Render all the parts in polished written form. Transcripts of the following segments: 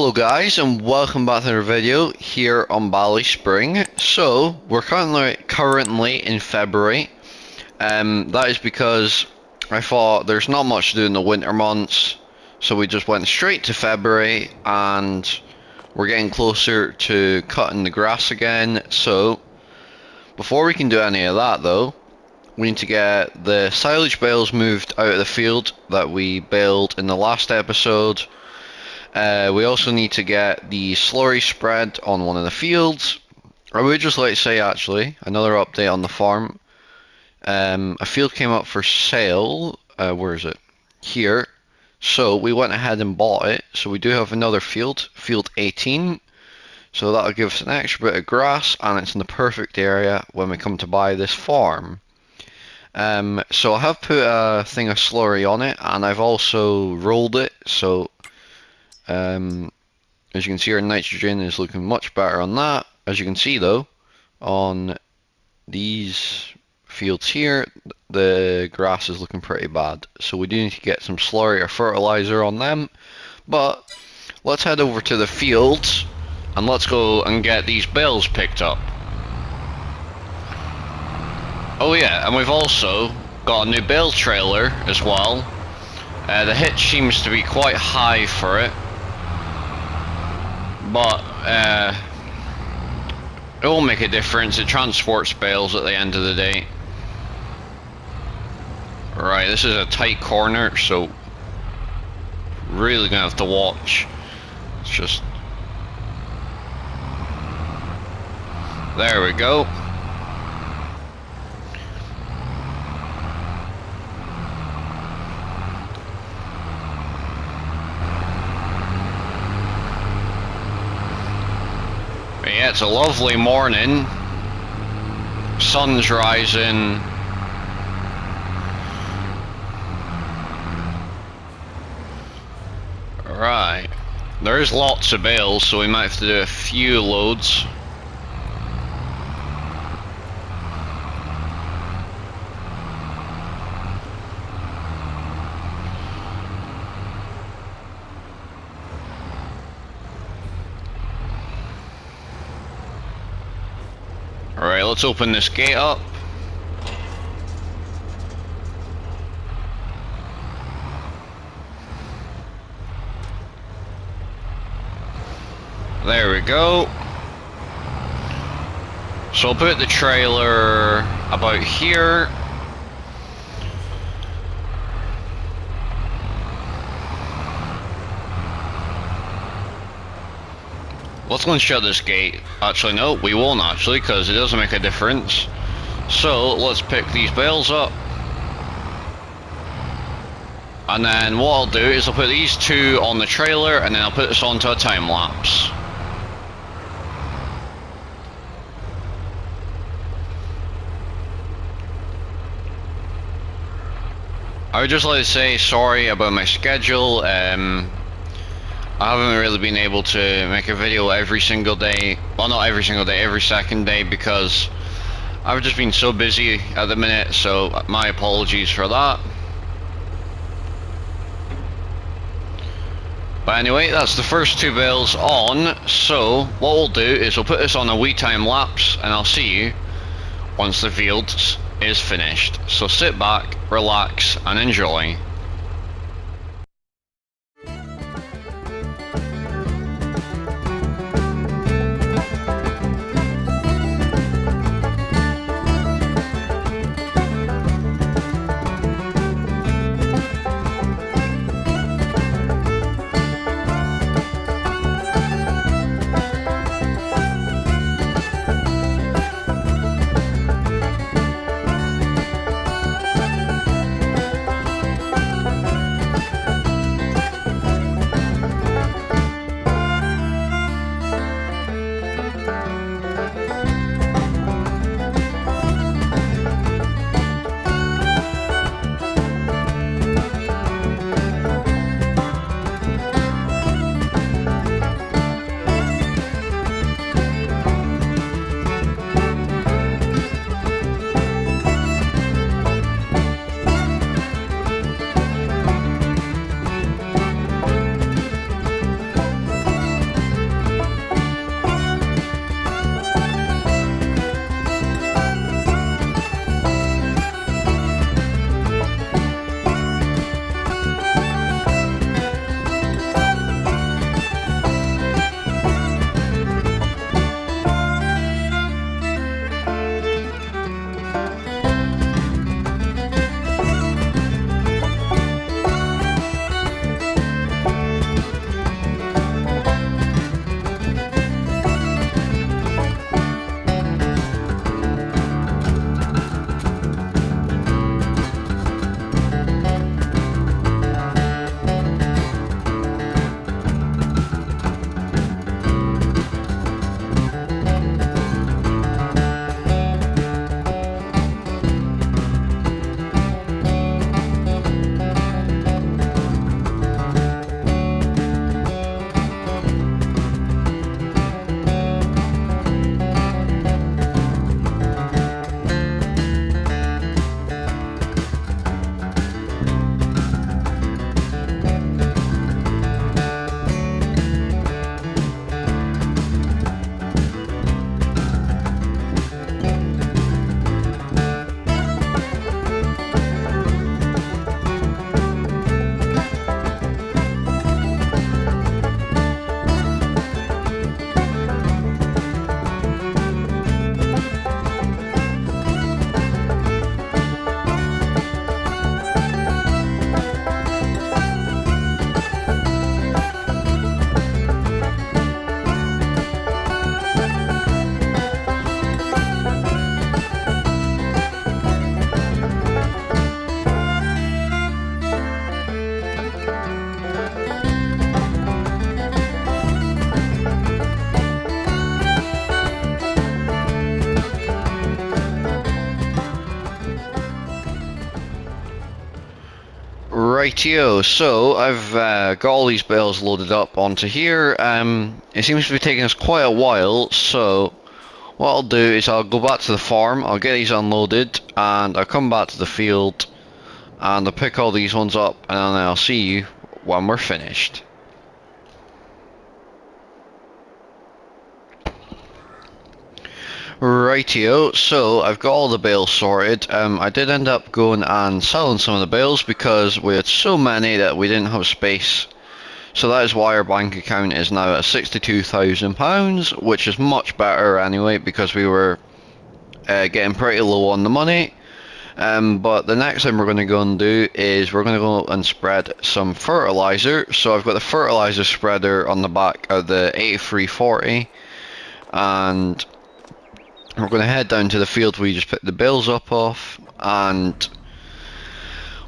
Hello guys and welcome back to another video here on Ballyspring. So we're currently in February. That is because I thought there's not much to do in the winter months, so we just went straight to February and we're getting closer to cutting the grass again. So before we can do any of that though, we need to get the silage bales moved out of the field that we baled in the last episode. We also need to get the slurry spread on one of the fields. I would just like to say actually, another update on the farm. A field came up for sale, where is it? Here. So we went ahead and bought it. So we do have another field, field 18. So that'll give us an extra bit of grass and it's in the perfect area when we come to buy this farm. So I have put a thing of slurry on it and I've also rolled it. So as you can see, our nitrogen is looking much better on that. As you can see though, on these fields here, the grass is looking pretty bad. So we do need to get some slurry or fertilizer on them. But let's head over to the fields and let's go and get these bales picked up. Oh yeah, and we've also got a new bale trailer as well. The hitch seems to be quite high for it. But it won't make a difference. It transports bales at the end of the day. Right, this is a tight corner, so really gonna have to watch. It's just there we go. Yeah, it's a lovely morning. Sun's rising. Right. There's lots of bales, so we might have to do a few loads. Alright, let's open this gate up. There we go. So I'll put the trailer about here. Let's go and shut this gate. Actually, no, we won't actually, because it doesn't make a difference. So, let's pick these bales up. And then what I'll do is I'll put these two on the trailer, and then I'll put this onto a time lapse. I would just like to say sorry about my schedule. I haven't really been able to make a video every single day. Well, not every single day, every second day, because I've just been so busy at the minute, so my apologies for that. But anyway, that's the first two bales on, so what we'll do is we'll put this on a wee time lapse and I'll see you once the field is finished. So sit back, relax and enjoy. Rightio, so I've got all these bales loaded up onto here. It seems to be taking us quite a while, so what I'll do is I'll go back to the farm, I'll get these unloaded, and I'll come back to the field, and I'll pick all these ones up, and then I'll see you when we're finished. Rightio, so I've got all the bales sorted. I did end up going and selling some of the bales because we had so many that we didn't have space. So that is why our bank account is now at £62,000, which is much better anyway because we were getting pretty low on the money. But the next thing we're going to go and do is we're going to go and spread some fertilizer. So I've got the fertilizer spreader on the back of the 8340, and we're going to head down to the field where we just picked the bales up off, and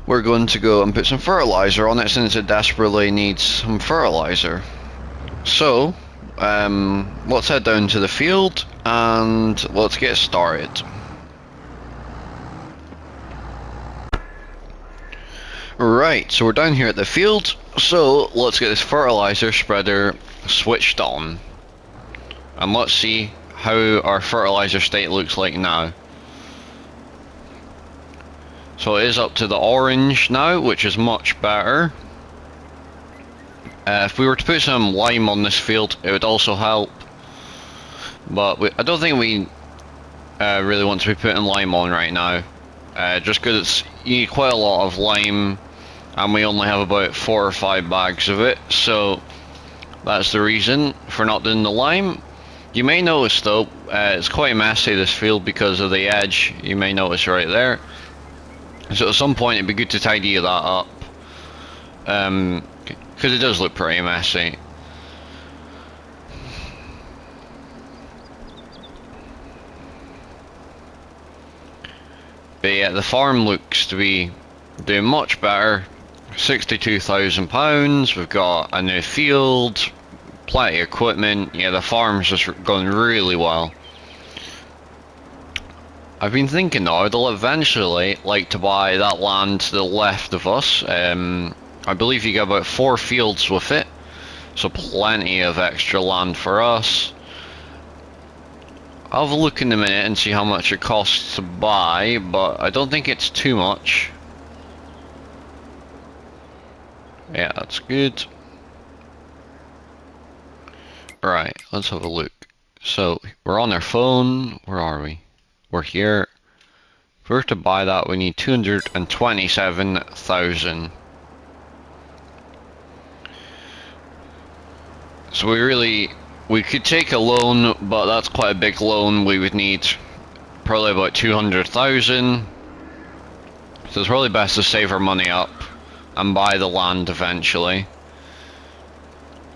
we're going to go and put some fertilizer on it since it desperately needs some fertilizer. So, let's head down to the field and let's get started. Right, so we're down here at the field, so let's get this fertilizer spreader switched on. And let's see how our fertilizer state looks like now. So it is up to the orange now, which is much better. If we were to put some lime on this field, it would also help. But I don't think we really want to be putting lime on right now. Just because you need quite a lot of lime, and we only have about 4 or 5 bags of it. So that's the reason for not doing the lime. You may notice though, it's quite messy, this field, because of the edge. You may notice right there. So at some point it'd be good to tidy that up, because it does look pretty messy. But yeah, the farm looks to be doing much better. £62,000, we've got a new field, plenty of equipment. Yeah, the farm's just going really well. I've been thinking though, I'd eventually like to buy that land to the left of us. I believe you get about 4 fields with it, so plenty of extra land for us. I'll have a look in a minute and see how much it costs to buy, but I don't think it's too much. Yeah, that's good. Right, let's have a look. So, we're on our phone. Where are we? We're here. If we were to buy that, we need 227,000. So we could take a loan, but that's quite a big loan. We would need probably about 200,000. So it's probably best to save our money up and buy the land eventually,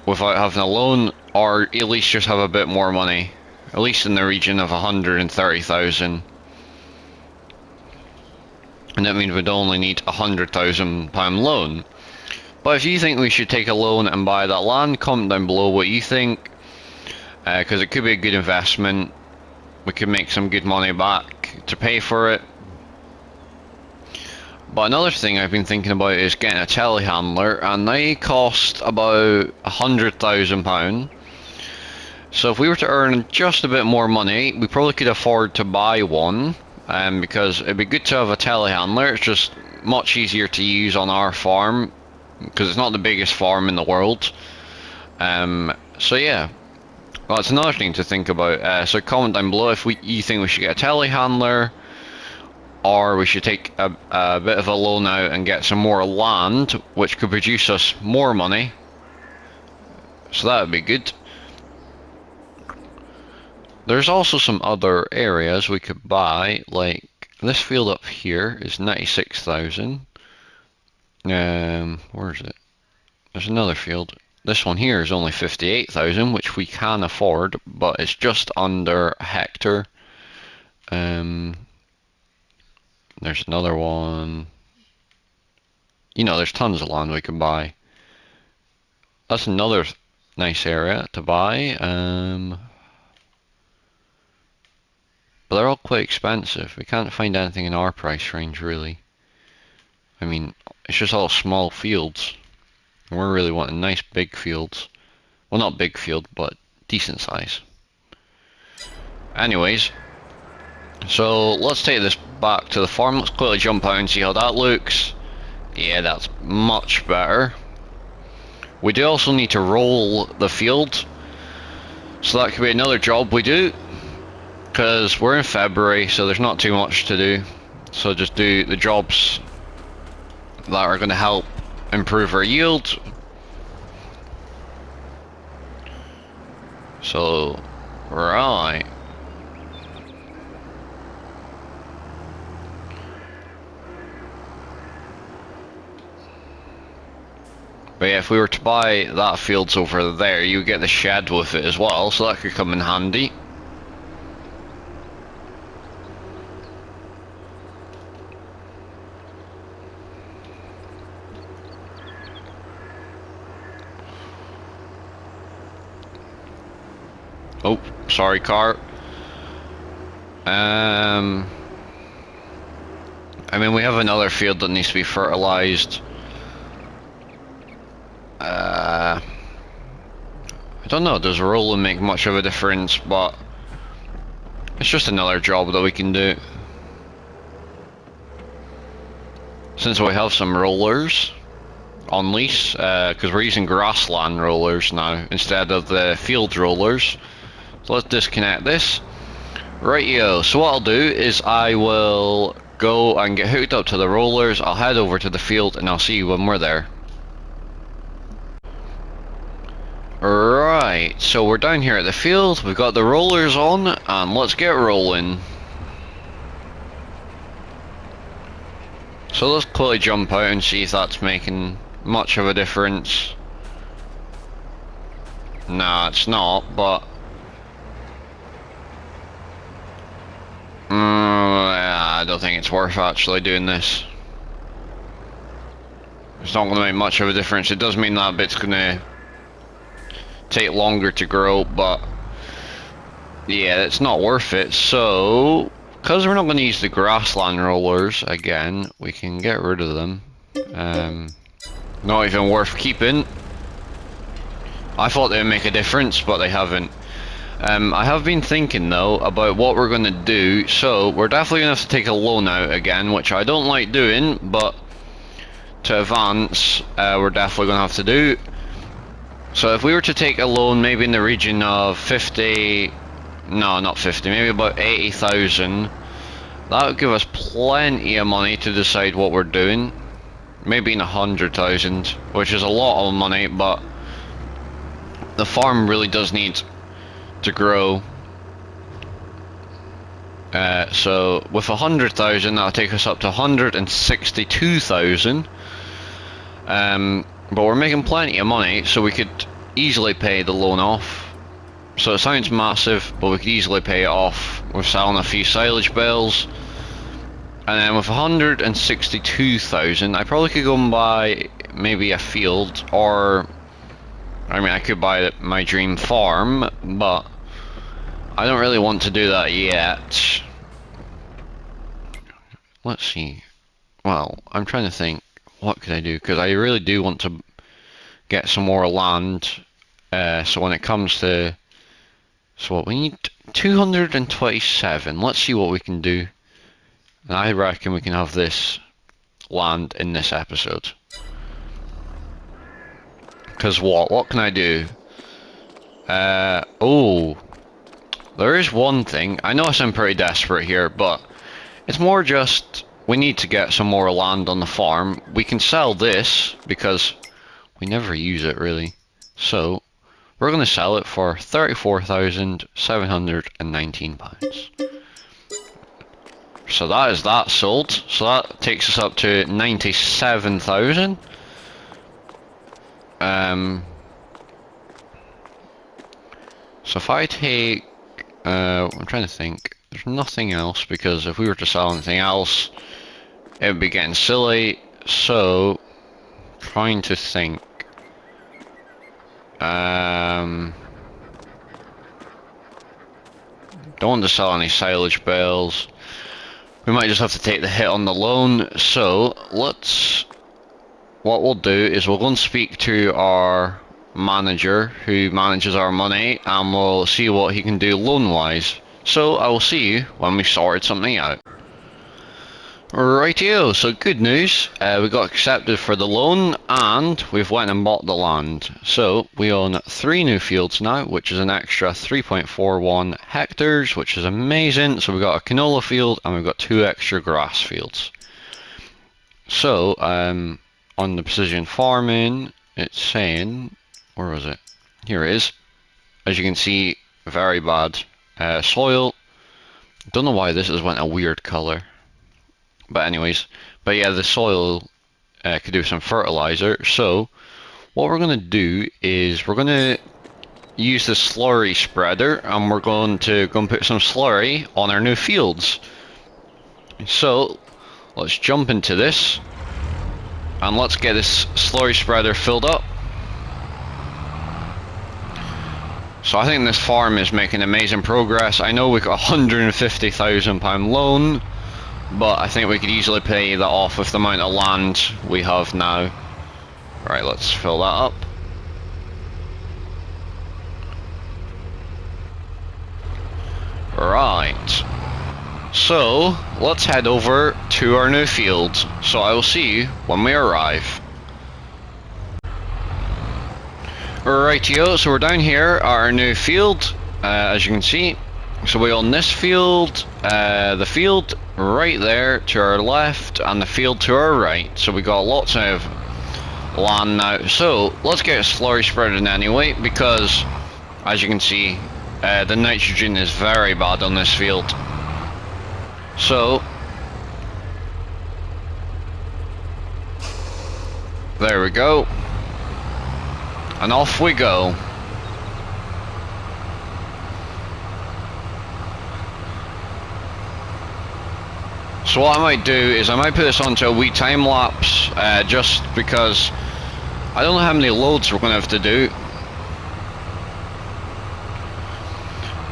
without having a loan, or at least just have a bit more money. At least in the region of 130,000. And that means we'd only need £100,000 loan. But if you think we should take a loan and buy that land, comment down below what you think. Because it could be a good investment. We could make some good money back to pay for it. But another thing I've been thinking about is getting a telehandler, and they cost about £100,000. So if we were to earn just a bit more money, we probably could afford to buy one, because it'd be good to have a telehandler. It's just much easier to use on our farm, because it's not the biggest farm in the world. So yeah, well, that's another thing to think about. So comment down below if you think we should get a telehandler, or we should take a bit of a loan out and get some more land, which could produce us more money. So that would be good. There's also some other areas we could buy, like this field up here is 96,000. Where is it? There's another field. This one here is only 58,000, which we can afford, but it's just under a hectare. There's another one. You know, there's tons of land we can buy. That's another nice area to buy. But they're all quite expensive. We can't find anything in our price range, really. I mean, it's just all small fields. We're really wanting nice big fields. Well, not big field, but decent size. Anyways, so let's take this back to the farm. Let's quickly jump out and see how that looks. Yeah, that's much better. We do also need to roll the field, so that could be another job we do, because we're in February, so there's not too much to do. So just do the jobs that are going to help improve our yield. So, right. But yeah, if we were to buy that fields over there, you get the shed with it as well, so that could come in handy. Oh, sorry, car. I mean, we have another field that needs to be fertilized. I don't know, does rolling make much of a difference, but it's just another job that we can do. Since we have some rollers on lease, because we're using grassland rollers now instead of the field rollers. So let's disconnect this. Rightio, so what I'll do is I will go and get hooked up to the rollers, I'll head over to the field and I'll see you when we're there. Right, so we're down here at the field, we've got the rollers on, and let's get rolling. So let's quickly jump out and see if that's making much of a difference. Nah, it's not, but... I don't think it's worth actually doing this. It's not going to make much of a difference. It does mean that bit's going to take longer to grow, but yeah, it's not worth it. So, because we're not going to use the grassland rollers again, we can get rid of them. Not even worth keeping. I thought they would make a difference, but they haven't. I have been thinking though about what we're going to do, so we're definitely going to have to take a loan out again, which I don't like doing, but to advance, we're definitely going to have to do. So if we were to take a loan maybe in the region of 50, no not 50, maybe about 80,000, that would give us plenty of money to decide what we're doing. Maybe in 100,000, which is a lot of money, but the farm really does need to grow. So with 100,000, that'll take us up to 162,000. But we're making plenty of money, so we could easily pay the loan off. So it sounds massive, but we could easily pay it off with selling a few silage bales. And then with 162,000, I probably could go and buy maybe a field, or I mean, I could buy my dream farm, but I don't really want to do that yet. Let's see. Well, I'm trying to think, what could I do? Because I really do want to get some more land. So when it comes to... So what, we need 227. Let's see what we can do. And I reckon we can have this land in this episode. Because what can I do? Oh, there is one thing. I know I sound pretty desperate here, but it's more just we need to get some more land on the farm. We can sell this because we never use it really. So we're going to sell it for £34,719. So that is that sold. So that takes us up to 97,000. So if I take, I'm trying to think, there's nothing else, because if we were to sell anything else, it would be getting silly, so, trying to think, don't want to sell any silage bales, We might just have to take the hit on the loan. So what we'll do is we'll go and speak to our manager who manages our money, and we'll see what he can do loan wise. So I will see you when we sorted something out. Rightio, so good news, we got accepted for the loan and we've went and bought the land. So we own 3 new fields now, which is an extra 3.41 hectares, which is amazing. So we've got a canola field and we've got 2 extra grass fields. So on the precision farming, it's saying, where was it? Here it is. As you can see, very bad soil. Don't know why this has went a weird colour. But anyways, but yeah, the soil could do some fertilizer. So what we're going to do is we're going to use the slurry spreader, and we're going to go and put some slurry on our new fields. So let's jump into this and let's get this slurry spreader filled up. So I think this farm is making amazing progress. I know we got £150,000 loan, but I think we could easily pay that off with the amount of land we have now. Right, let's fill that up. Right. So, let's head over to our new field. So I will see you when we arrive. Rightio, so we're down here at our new field, as you can see. So we own this field, the field right there to our left, and the field to our right. So we got lots of land now. So let's get a slurry spread in anyway, because as you can see, the nitrogen is very bad on this field. So there we go, and off we go. So what I might do is I might put this onto a wee time lapse, just because I don't know how many loads we're going to have to do.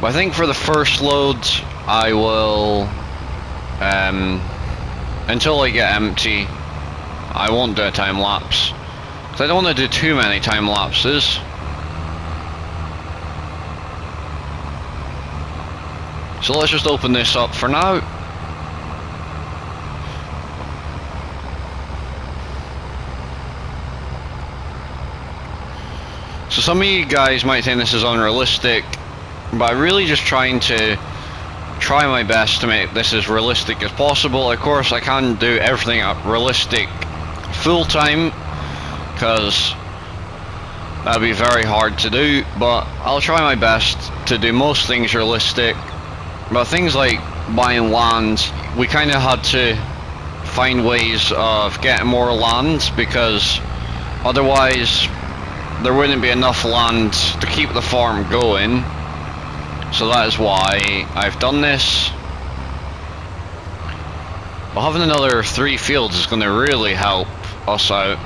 But I think for the first load I will, until I get empty, I won't do a time lapse. Because I don't want to do too many time lapses. So let's just open this up for now. So some of you guys might think this is unrealistic, but I'm really just trying my best to make this as realistic as possible. Of course, I can't do everything realistic full time, because that'd be very hard to do, but I'll try my best to do most things realistic. But things like buying land, we kind of had to find ways of getting more land, because otherwise there wouldn't be enough land to keep the farm going. So that is why I've done this. But having another 3 fields is going to really help us out.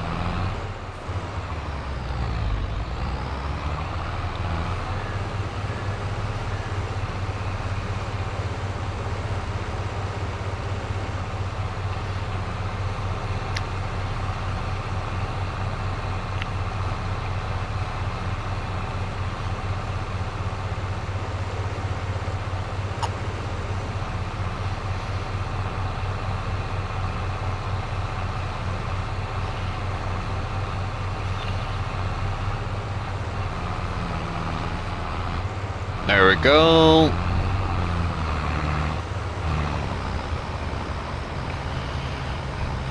There we go.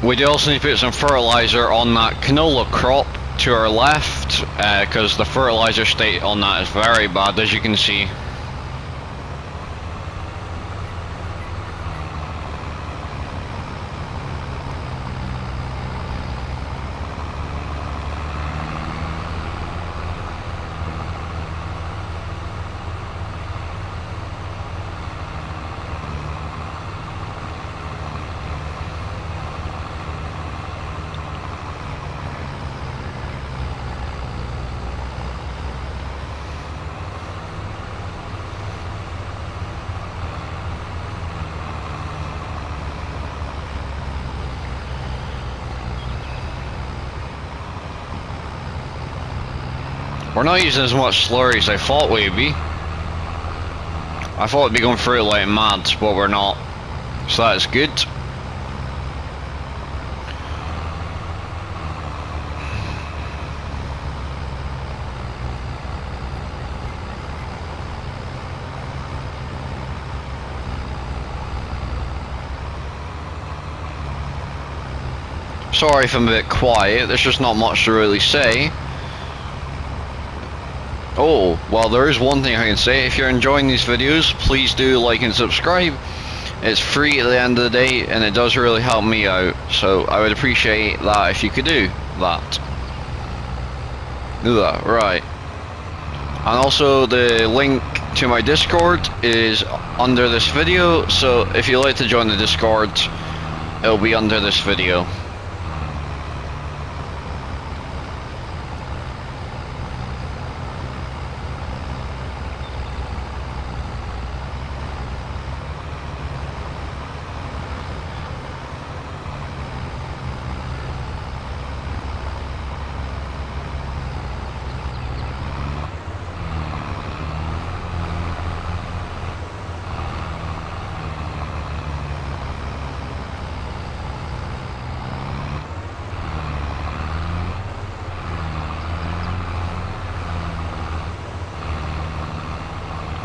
We do also need to put some fertilizer on that canola crop to our left, because the fertilizer state on that is very bad, as you can see. We're not using as much slurry as I thought we'd be. I thought we'd be going through it like mad, but we're not. So that's good. Sorry if I'm a bit quiet, there's just not much to really say. Oh, well, there is one thing I can say. If you're enjoying these videos, please do like and subscribe. It's free at the end of the day, and it does really help me out. So I would appreciate that if you could do that. Do that, right. And also the link to my Discord is under this video. So if you'd like to join the Discord, it'll be under this video.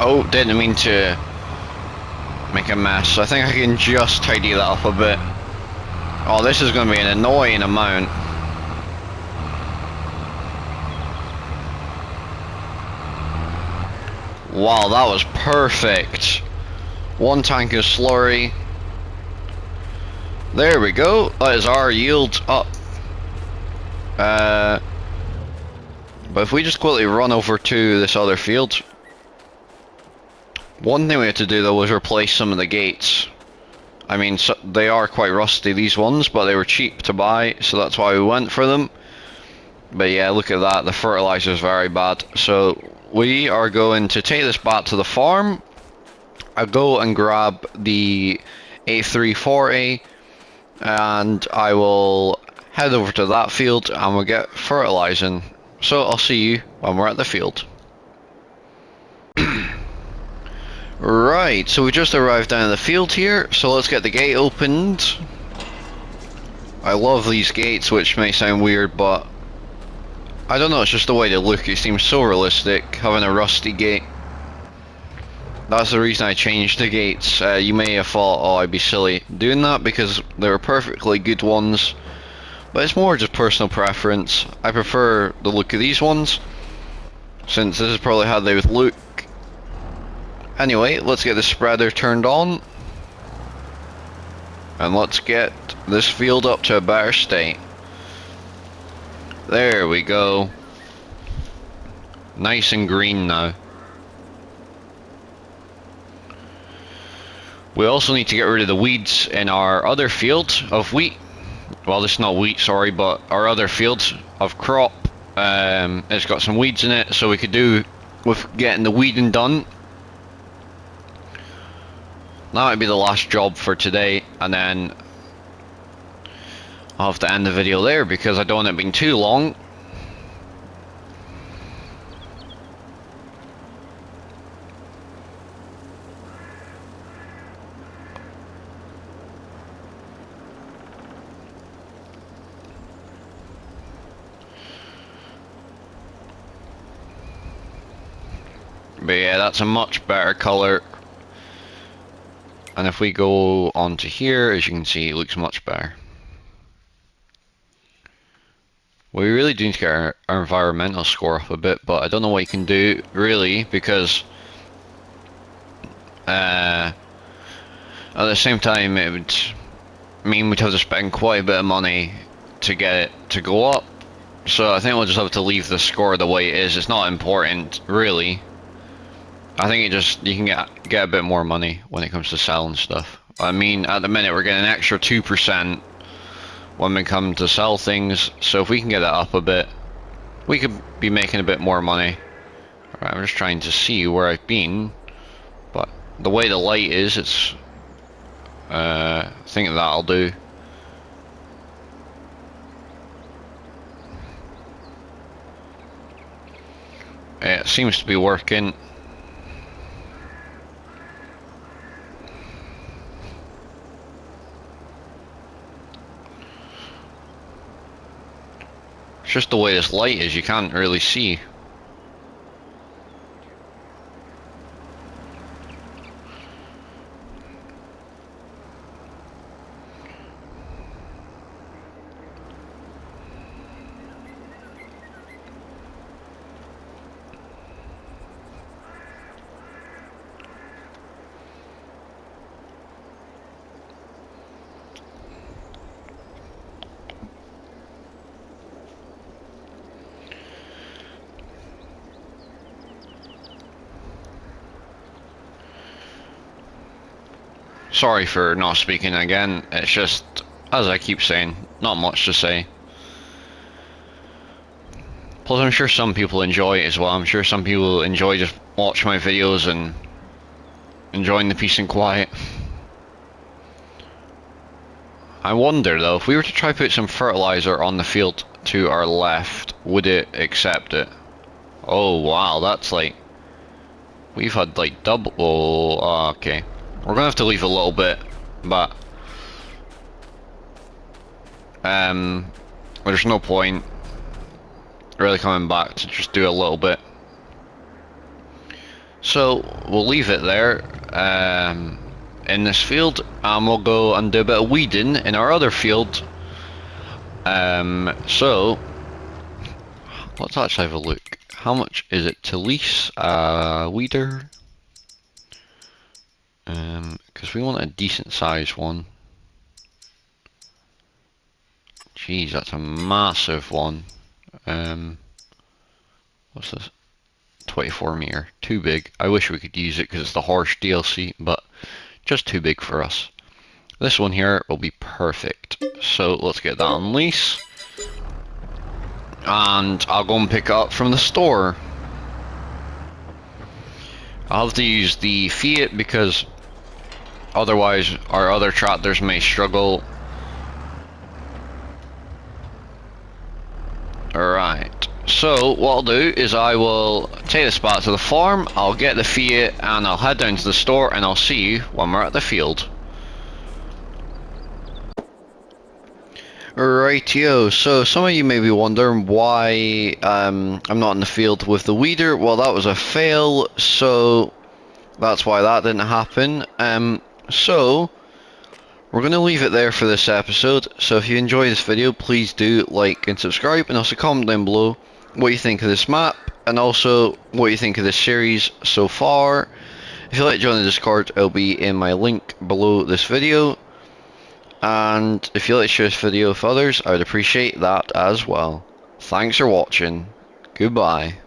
Oh, didn't mean to make a mess. I think I can just tidy that up a bit. Oh, this is going to be an annoying amount. Wow, that was perfect. One tank of slurry. There we go. That is our yield up. But if we just quickly run over to this other field. One thing we had to do though was replace some of the gates. I mean, so they are quite rusty, these ones, but they were cheap to buy, so that's why we went for them. But yeah, look at that, the fertilizer is very bad. So we are going to take this back to the farm. I'll go and grab the A340 and I will head over to that field and we'll get fertilizing. So I'll see you when we're at the field. Right, so we just arrived down in the field here, so let's get the gate opened. I love these gates, which may sound weird, but I don't know, it's just the way they look. It seems so realistic, having a rusty gate. That's the reason I changed the gates. You may have thought, oh, I'd be silly doing that, because they were perfectly good ones. But it's more just personal preference. I prefer the look of these ones, since this is probably how they would look. Anyway, let's get the spreader turned on. And let's get this field up to a better state. There we go. Nice and green now. We also need to get rid of the weeds in our other field of wheat. Well, this is not wheat, sorry, but our other field of crop. It's got some weeds in it, so we could do with getting the weeding done. That might be the last job for today, and then I'll have to end the video there because I don't want it being too long. But yeah, that's a much better colour. And if we go onto here, as you can see, it looks much better. We really do need to get our environmental score up a bit, but I don't know what you can do, really, because at the same time, it would mean we'd have to spend quite a bit of money to get it to go up. So I think we'll just have to leave the score the way it is. It's not important, really. I think you can get a bit more money when it comes to selling stuff. I mean, at the minute we're getting an extra 2% when we come to sell things, so if we can get that up a bit, we could be making a bit more money. Alright, I'm just trying to see where I've been, but the way the light is, it's I think that'll do. seems to be working. It's just the way this light is, you can't really see. Sorry for not speaking again, it's just, as I keep saying, not much to say. Plus I'm sure some people enjoy it as well. I'm sure some people enjoy just watching my videos and enjoying the peace and quiet. I wonder though, if we were to try put some fertilizer on the field to our left, would it accept it? Oh wow, that's like, we've had like double, oh, okay. We're gonna have to leave a little bit, but there's no point really coming back to just do a little bit. So we'll leave it there in this field, and we'll go and do a bit of weeding in our other field. So let's actually have a look. How much is it to lease a weeder? Because we want a decent sized one. Jeez, that's a massive one. What's this? 24 meter. Too big. I wish we could use it because it's the horse DLC, but just too big for us. This one here will be perfect. So let's get that on lease. And I'll go and pick it up from the store. I'll have to use the Fiat because otherwise our other tractors may struggle. Alright, so what I'll do is I will take this back to the farm, I'll get the Fiat and I'll head down to the store and I'll see you when we're at the field. Rightio, so some of you may be wondering why I'm not in the field with the weeder. Well, that was a fail, so that's why that didn't happen. So we're going to leave it there for this episode. So if you enjoy this video, please do like and subscribe, and also comment down below what you think of this map and also what you think of this series so far. If you'd like to join the Discord, it'll be in my link below this video. And if you'd like to share this video with others, I would appreciate that as well. Thanks for watching. Goodbye.